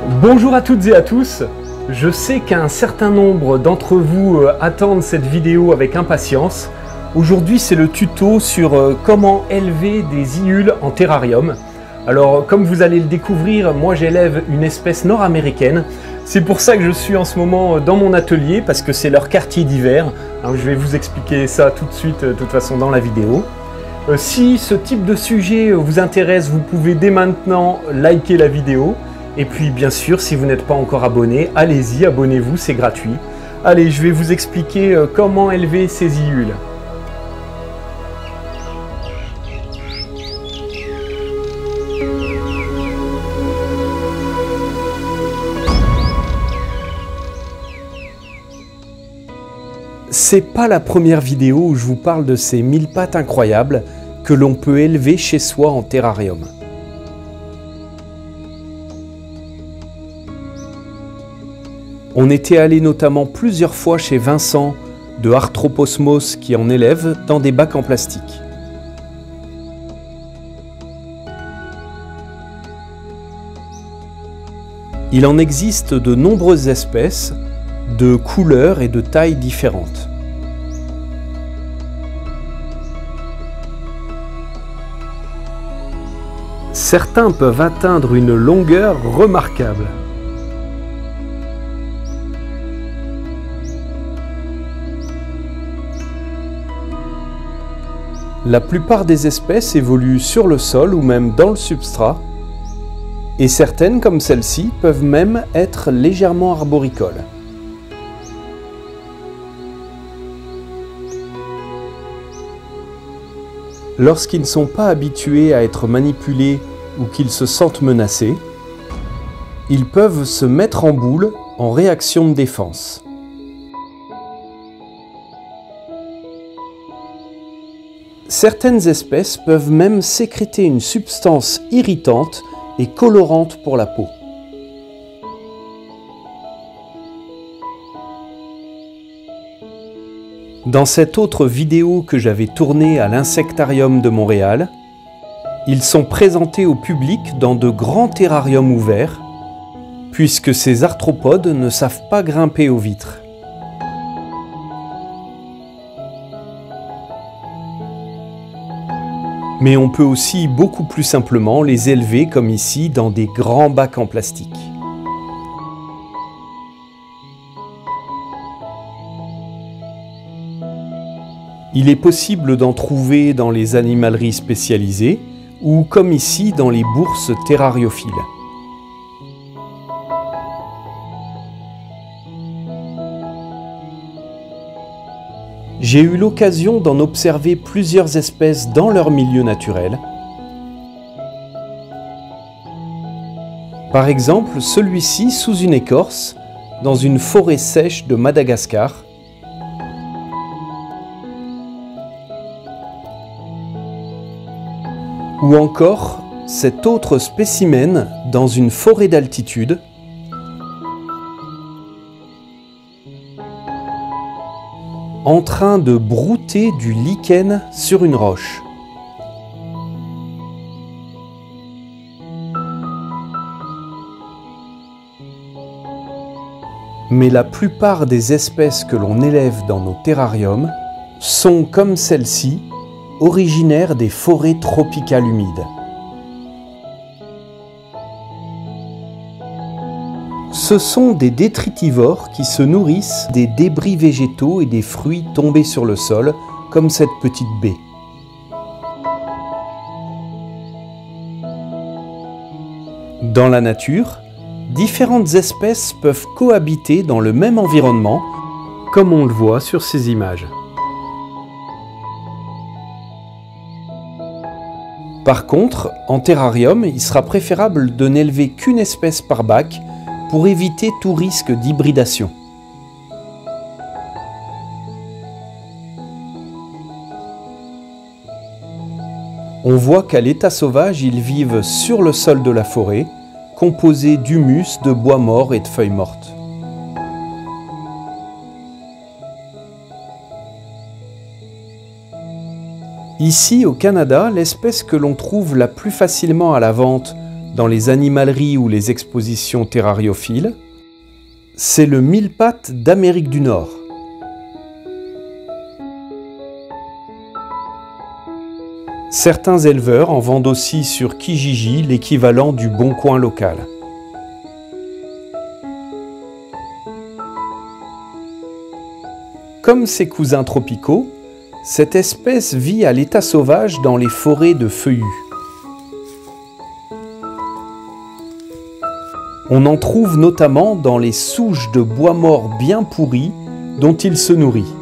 Bonjour à toutes et à tous, je sais qu'un certain nombre d'entre vous attendent cette vidéo avec impatience. Aujourd'hui c'est le tuto sur comment élever des iules en terrarium. Alors comme vous allez le découvrir, moi j'élève une espèce nord-américaine. C'est pour ça que je suis en ce moment dans mon atelier parce que c'est leur quartier d'hiver. Je vais vous expliquer ça tout de suite de toute façon dans la vidéo. Si ce type de sujet vous intéresse, vous pouvez dès maintenant liker la vidéo. Et puis bien sûr, si vous n'êtes pas encore abonné, allez-y, abonnez-vous, c'est gratuit. Allez, je vais vous expliquer comment élever ces iules. C'est pas la première vidéo où je vous parle de ces mille pattes incroyables que l'on peut élever chez soi en terrarium. On était allé notamment plusieurs fois chez Vincent de Arthroposmos qui en élève dans des bacs en plastique. Il en existe de nombreuses espèces, de couleurs et de tailles différentes. Certains peuvent atteindre une longueur remarquable. La plupart des espèces évoluent sur le sol ou même dans le substrat, et certaines, comme celle-ci, peuvent même être légèrement arboricoles. Lorsqu'ils ne sont pas habitués à être manipulés ou qu'ils se sentent menacés, ils peuvent se mettre en boule en réaction de défense. Certaines espèces peuvent même sécréter une substance irritante et colorante pour la peau. Dans cette autre vidéo que j'avais tournée à l'Insectarium de Montréal, ils sont présentés au public dans de grands terrariums ouverts, puisque ces arthropodes ne savent pas grimper aux vitres. Mais on peut aussi beaucoup plus simplement les élever comme ici dans des grands bacs en plastique. Il est possible d'en trouver dans les animaleries spécialisées ou comme ici dans les bourses terrariophiles. J'ai eu l'occasion d'en observer plusieurs espèces dans leur milieu naturel. Par exemple, celui-ci sous une écorce, dans une forêt sèche de Madagascar. Ou encore, cet autre spécimen dans une forêt d'altitude. En train de brouter du lichen sur une roche. Mais la plupart des espèces que l'on élève dans nos terrariums sont, comme celle-ci, originaires des forêts tropicales humides. Ce sont des détritivores qui se nourrissent des débris végétaux et des fruits tombés sur le sol, comme cette petite baie. Dans la nature, différentes espèces peuvent cohabiter dans le même environnement, comme on le voit sur ces images. Par contre, en terrarium, il sera préférable de n'élever qu'une espèce par bac pour éviter tout risque d'hybridation. On voit qu'à l'état sauvage, ils vivent sur le sol de la forêt, composé d'humus, de bois mort et de feuilles mortes. Ici, au Canada, l'espèce que l'on trouve la plus facilement à la vente dans les animaleries ou les expositions terrariophiles, c'est le mille-pattes d'Amérique du Nord. Certains éleveurs en vendent aussi sur Kijiji, l'équivalent du Bon Coin local. Comme ses cousins tropicaux, cette espèce vit à l'état sauvage dans les forêts de feuillus. On en trouve notamment dans les souches de bois mort bien pourries dont il se nourrit.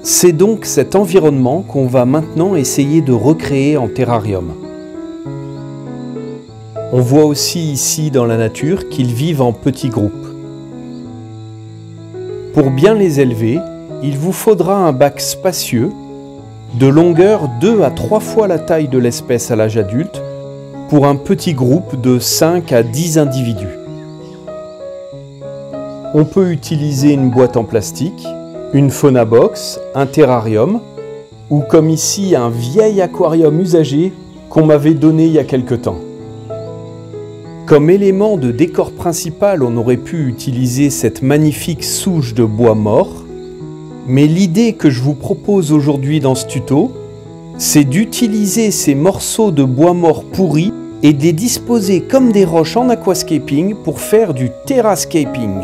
C'est donc cet environnement qu'on va maintenant essayer de recréer en terrarium. On voit aussi ici dans la nature qu'ils vivent en petits groupes. Pour bien les élever, il vous faudra un bac spacieux, de longueur 2 à 3 fois la taille de l'espèce à l'âge adulte, pour un petit groupe de 5 à 10 individus. On peut utiliser une boîte en plastique, une fauna box, un terrarium, ou comme ici un vieil aquarium usagé qu'on m'avait donné il y a quelque temps. Comme élément de décor principal, on aurait pu utiliser cette magnifique souche de bois mort, mais l'idée que je vous propose aujourd'hui dans ce tuto, c'est d'utiliser ces morceaux de bois mort pourris et de les disposer comme des roches en aquascaping pour faire du terrascaping.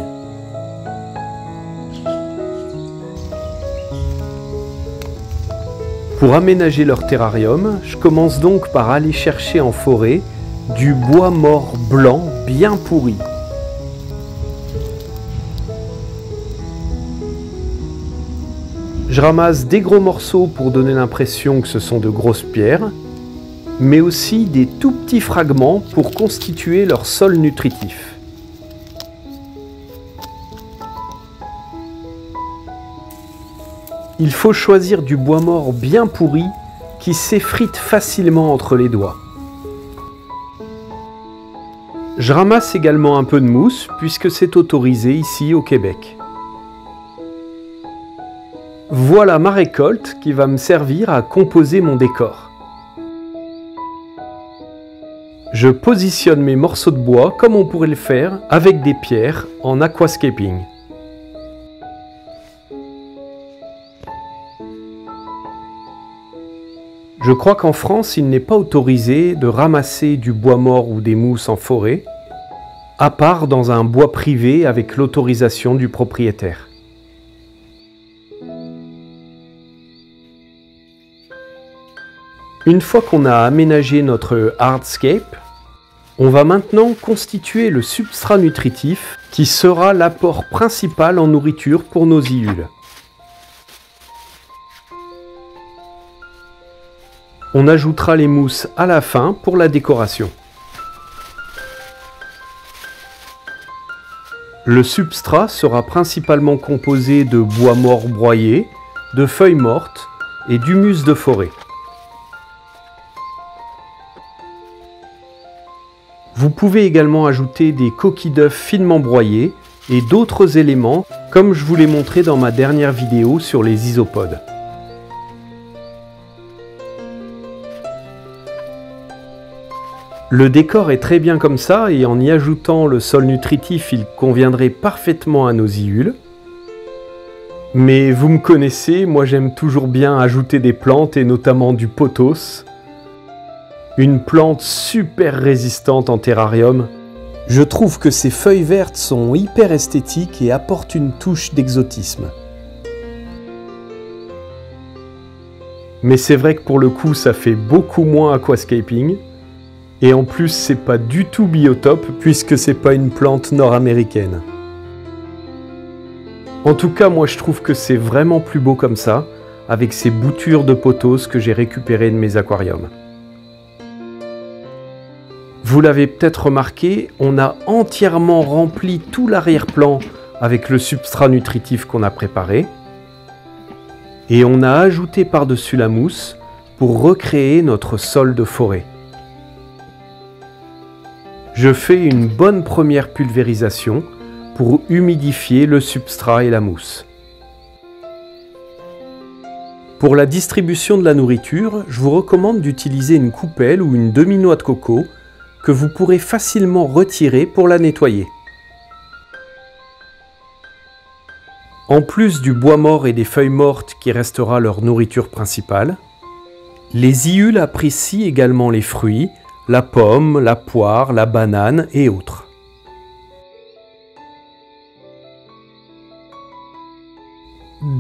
Pour aménager leur terrarium, je commence donc par aller chercher en forêt du bois mort blanc bien pourri. Je ramasse des gros morceaux pour donner l'impression que ce sont de grosses pierres, mais aussi des tout petits fragments pour constituer leur sol nutritif. Il faut choisir du bois mort bien pourri qui s'effrite facilement entre les doigts. Je ramasse également un peu de mousse puisque c'est autorisé ici au Québec. Voilà ma récolte qui va me servir à composer mon décor. Je positionne mes morceaux de bois comme on pourrait le faire avec des pierres en aquascaping. Je crois qu'en France, il n'est pas autorisé de ramasser du bois mort ou des mousses en forêt, à part dans un bois privé avec l'autorisation du propriétaire. Une fois qu'on a aménagé notre hardscape, on va maintenant constituer le substrat nutritif qui sera l'apport principal en nourriture pour nos iules. On ajoutera les mousses à la fin pour la décoration. Le substrat sera principalement composé de bois mort broyé, de feuilles mortes et d'humus de forêt. Vous pouvez également ajouter des coquilles d'œufs finement broyées et d'autres éléments comme je vous l'ai montré dans ma dernière vidéo sur les isopodes. Le décor est très bien comme ça et en y ajoutant le sol nutritif, il conviendrait parfaitement à nos iules. Mais vous me connaissez, moi j'aime toujours bien ajouter des plantes et notamment du pothos. Une plante super résistante en terrarium. Je trouve que ces feuilles vertes sont hyper esthétiques et apportent une touche d'exotisme. Mais c'est vrai que pour le coup ça fait beaucoup moins aquascaping. Et en plus, c'est pas du tout biotope puisque c'est pas une plante nord-américaine. En tout cas, moi je trouve que c'est vraiment plus beau comme ça, avec ces boutures de pothos que j'ai récupérées de mes aquariums. Vous l'avez peut-être remarqué, on a entièrement rempli tout l'arrière-plan avec le substrat nutritif qu'on a préparé. Et on a ajouté par-dessus la mousse pour recréer notre sol de forêt. Je fais une bonne première pulvérisation pour humidifier le substrat et la mousse. Pour la distribution de la nourriture, je vous recommande d'utiliser une coupelle ou une demi-noix de coco que vous pourrez facilement retirer pour la nettoyer. En plus du bois mort et des feuilles mortes qui restera leur nourriture principale, les iules apprécient également les fruits, la pomme, la poire, la banane et autres.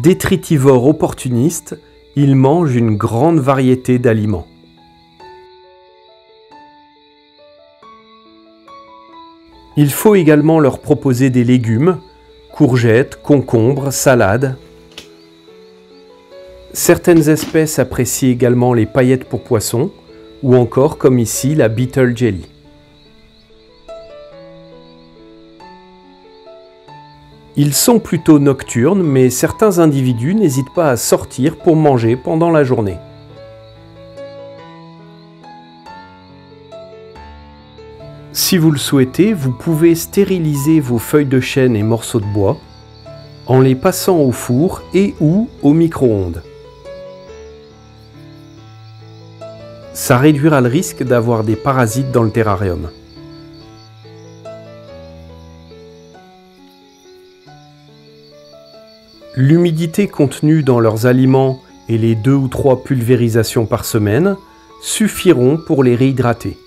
Détritivores opportunistes, ils mangent une grande variété d'aliments. Il faut également leur proposer des légumes, courgettes, concombres, salades. Certaines espèces apprécient également les paillettes pour poissons, ou encore, comme ici, la beetle jelly. Ils sont plutôt nocturnes, mais certains individus n'hésitent pas à sortir pour manger pendant la journée. Si vous le souhaitez, vous pouvez stériliser vos feuilles de chêne et morceaux de bois en les passant au four et ou au micro-ondes. Ça réduira le risque d'avoir des parasites dans le terrarium. L'humidité contenue dans leurs aliments et les 2 ou 3 pulvérisations par semaine suffiront pour les réhydrater.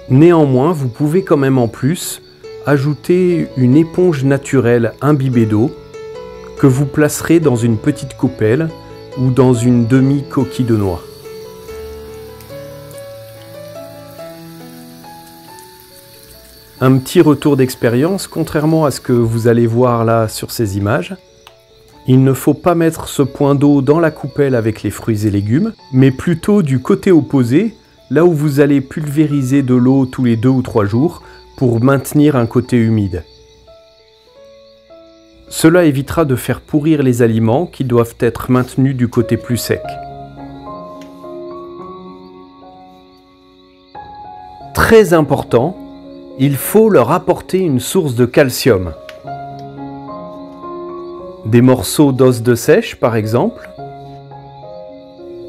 Néanmoins, vous pouvez quand même en plus ajouter une éponge naturelle imbibée d'eau que vous placerez dans une petite coupelle ou dans une demi-coquille de noix. Un petit retour d'expérience, contrairement à ce que vous allez voir là sur ces images, il ne faut pas mettre ce point d'eau dans la coupelle avec les fruits et légumes, mais plutôt du côté opposé, là où vous allez pulvériser de l'eau tous les 2 ou 3 jours pour maintenir un côté humide. Cela évitera de faire pourrir les aliments qui doivent être maintenus du côté plus sec. Très important, il faut leur apporter une source de calcium. Des morceaux d'os de sèche par exemple,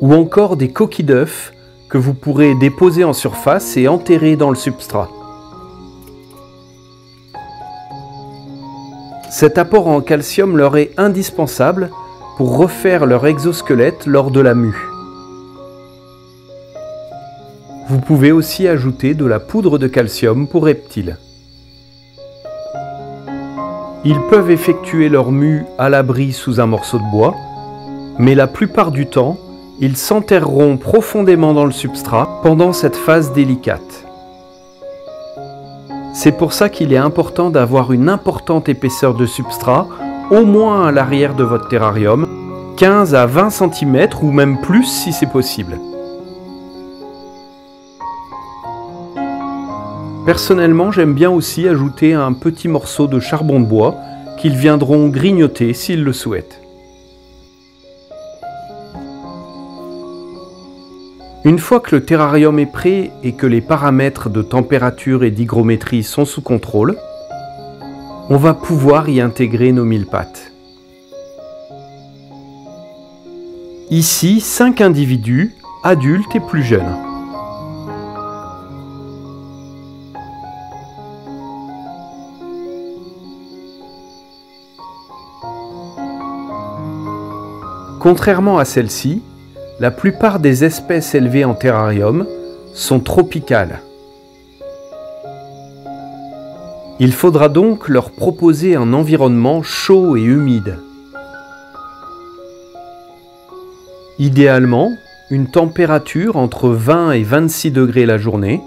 ou encore des coquilles d'œufs que vous pourrez déposer en surface et enterrer dans le substrat. Cet apport en calcium leur est indispensable pour refaire leur exosquelette lors de la mue. Vous pouvez aussi ajouter de la poudre de calcium pour reptiles. Ils peuvent effectuer leur mue à l'abri sous un morceau de bois, mais la plupart du temps, ils s'enterreront profondément dans le substrat pendant cette phase délicate. C'est pour ça qu'il est important d'avoir une importante épaisseur de substrat, au moins à l'arrière de votre terrarium, 15 à 20 cm ou même plus si c'est possible. Personnellement, j'aime bien aussi ajouter un petit morceau de charbon de bois qu'ils viendront grignoter s'ils le souhaitent. Une fois que le terrarium est prêt et que les paramètres de température et d'hygrométrie sont sous contrôle, on va pouvoir y intégrer nos mille-pattes. Ici, 5 individus, adultes et plus jeunes. Contrairement à celle-ci, la plupart des espèces élevées en terrarium sont tropicales. Il faudra donc leur proposer un environnement chaud et humide. Idéalement, une température entre 20 et 26 degrés la journée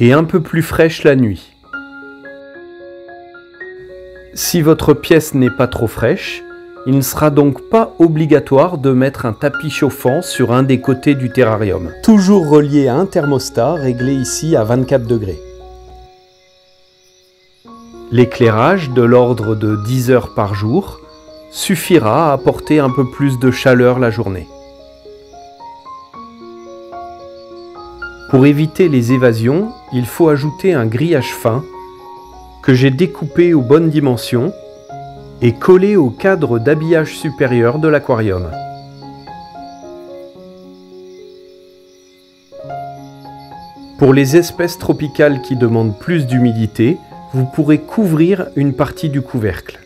et un peu plus fraîche la nuit. Si votre pièce n'est pas trop fraîche, il ne sera donc pas obligatoire de mettre un tapis chauffant sur un des côtés du terrarium. Toujours relié à un thermostat réglé ici à 24 degrés. L'éclairage de l'ordre de 10 heures par jour suffira à apporter un peu plus de chaleur la journée. Pour éviter les évasions, il faut ajouter un grillage fin que j'ai découpé aux bonnes dimensions est collé au cadre d'habillage supérieur de l'aquarium. Pour les espèces tropicales qui demandent plus d'humidité, vous pourrez couvrir une partie du couvercle.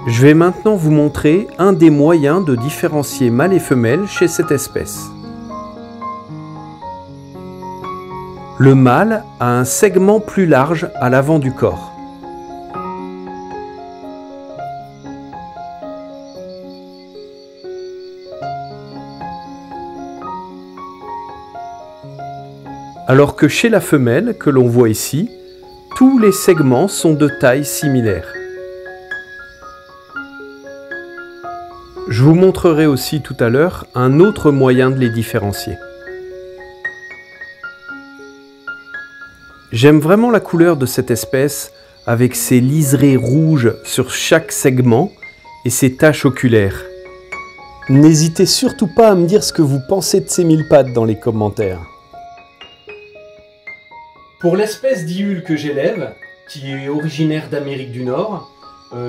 Je vais maintenant vous montrer un des moyens de différencier mâles et femelles chez cette espèce. Le mâle a un segment plus large à l'avant du corps. Alors que chez la femelle, que l'on voit ici, tous les segments sont de taille similaire. Je vous montrerai aussi tout à l'heure un autre moyen de les différencier. J'aime vraiment la couleur de cette espèce avec ses liserés rouges sur chaque segment et ses taches oculaires. N'hésitez surtout pas à me dire ce que vous pensez de ces mille pattes dans les commentaires. Pour l'espèce d'Iule que j'élève, qui est originaire d'Amérique du Nord,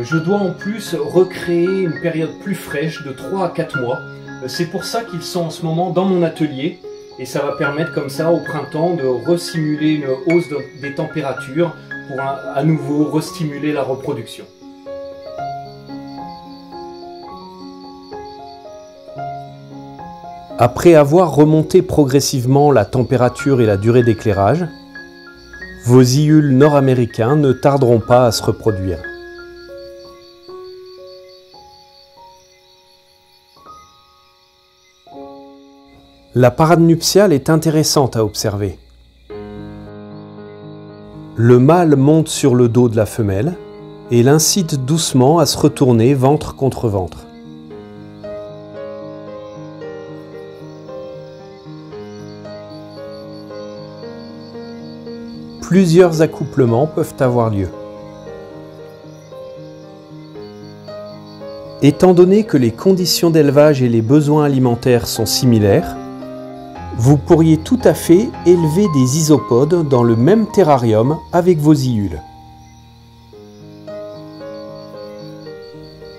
je dois en plus recréer une période plus fraîche de 3 à 4 mois. C'est pour ça qu'ils sont en ce moment dans mon atelier et ça va permettre comme ça au printemps de resimuler une hausse des températures pour à nouveau restimuler la reproduction. Après avoir remonté progressivement la température et la durée d'éclairage, vos Iules nord-américains ne tarderont pas à se reproduire. La parade nuptiale est intéressante à observer. Le mâle monte sur le dos de la femelle et l'incite doucement à se retourner ventre contre ventre. Plusieurs accouplements peuvent avoir lieu. Étant donné que les conditions d'élevage et les besoins alimentaires sont similaires, vous pourriez tout à fait élever des isopodes dans le même terrarium avec vos Iules.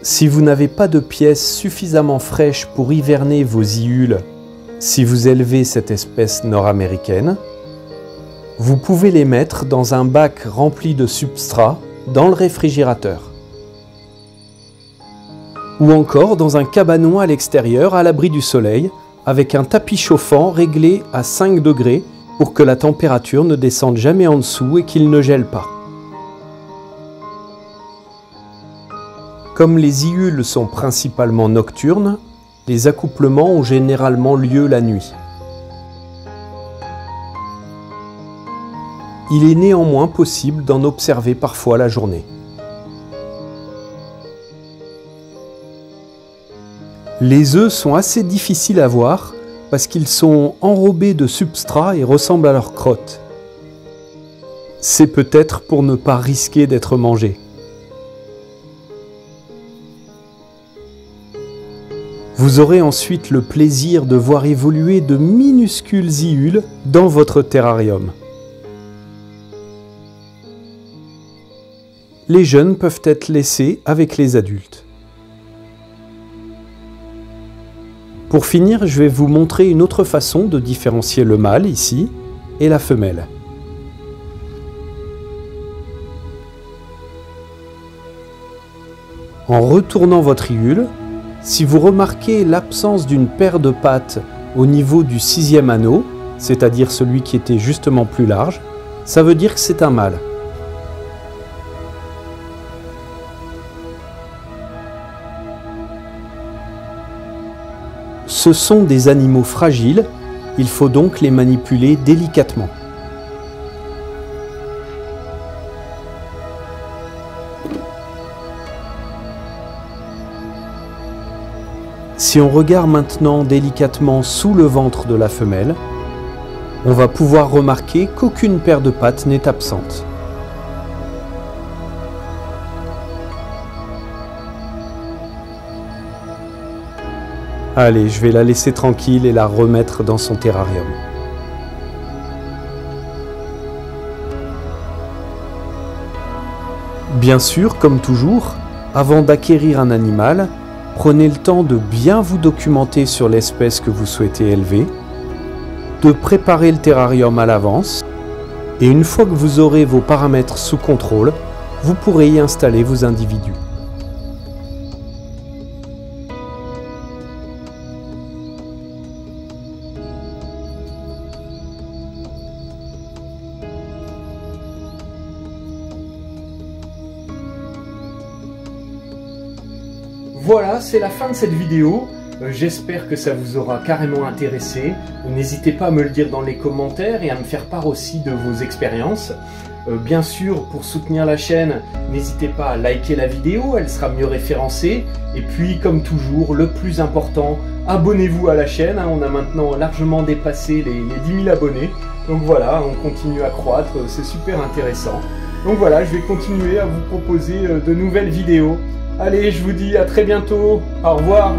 Si vous n'avez pas de pièces suffisamment fraîches pour hiverner vos Iules, si vous élevez cette espèce nord-américaine, vous pouvez les mettre dans un bac rempli de substrat dans le réfrigérateur. Ou encore dans un cabanon à l'extérieur à l'abri du soleil avec un tapis chauffant réglé à 5 degrés pour que la température ne descende jamais en dessous et qu'il ne gèle pas. Comme les Iules sont principalement nocturnes, les accouplements ont généralement lieu la nuit. Il est néanmoins possible d'en observer parfois la journée. Les œufs sont assez difficiles à voir parce qu'ils sont enrobés de substrat et ressemblent à leur crotte. C'est peut-être pour ne pas risquer d'être mangés. Vous aurez ensuite le plaisir de voir évoluer de minuscules Iules dans votre terrarium. Les jeunes peuvent être laissés avec les adultes. Pour finir, je vais vous montrer une autre façon de différencier le mâle, ici, et la femelle. En retournant votre Iule, si vous remarquez l'absence d'une paire de pattes au niveau du 6e anneau, c'est-à-dire celui qui était justement plus large, ça veut dire que c'est un mâle. Ce sont des animaux fragiles, il faut donc les manipuler délicatement. Si on regarde maintenant délicatement sous le ventre de la femelle, on va pouvoir remarquer qu'aucune paire de pattes n'est absente. Allez, je vais la laisser tranquille et la remettre dans son terrarium. Bien sûr, comme toujours, avant d'acquérir un animal, prenez le temps de bien vous documenter sur l'espèce que vous souhaitez élever, de préparer le terrarium à l'avance, et une fois que vous aurez vos paramètres sous contrôle, vous pourrez y installer vos individus. Voilà, c'est la fin de cette vidéo. J'espère que ça vous aura carrément intéressé. N'hésitez pas à me le dire dans les commentaires et à me faire part aussi de vos expériences. Bien sûr, pour soutenir la chaîne, n'hésitez pas à liker la vidéo, elle sera mieux référencée. Et puis, comme toujours, le plus important, abonnez-vous à la chaîne. On a maintenant largement dépassé les 10 000 abonnés. Donc voilà, on continue à croître, c'est super intéressant. Donc voilà, je vais continuer à vous proposer de nouvelles vidéos. Allez, je vous dis à très bientôt. Au revoir.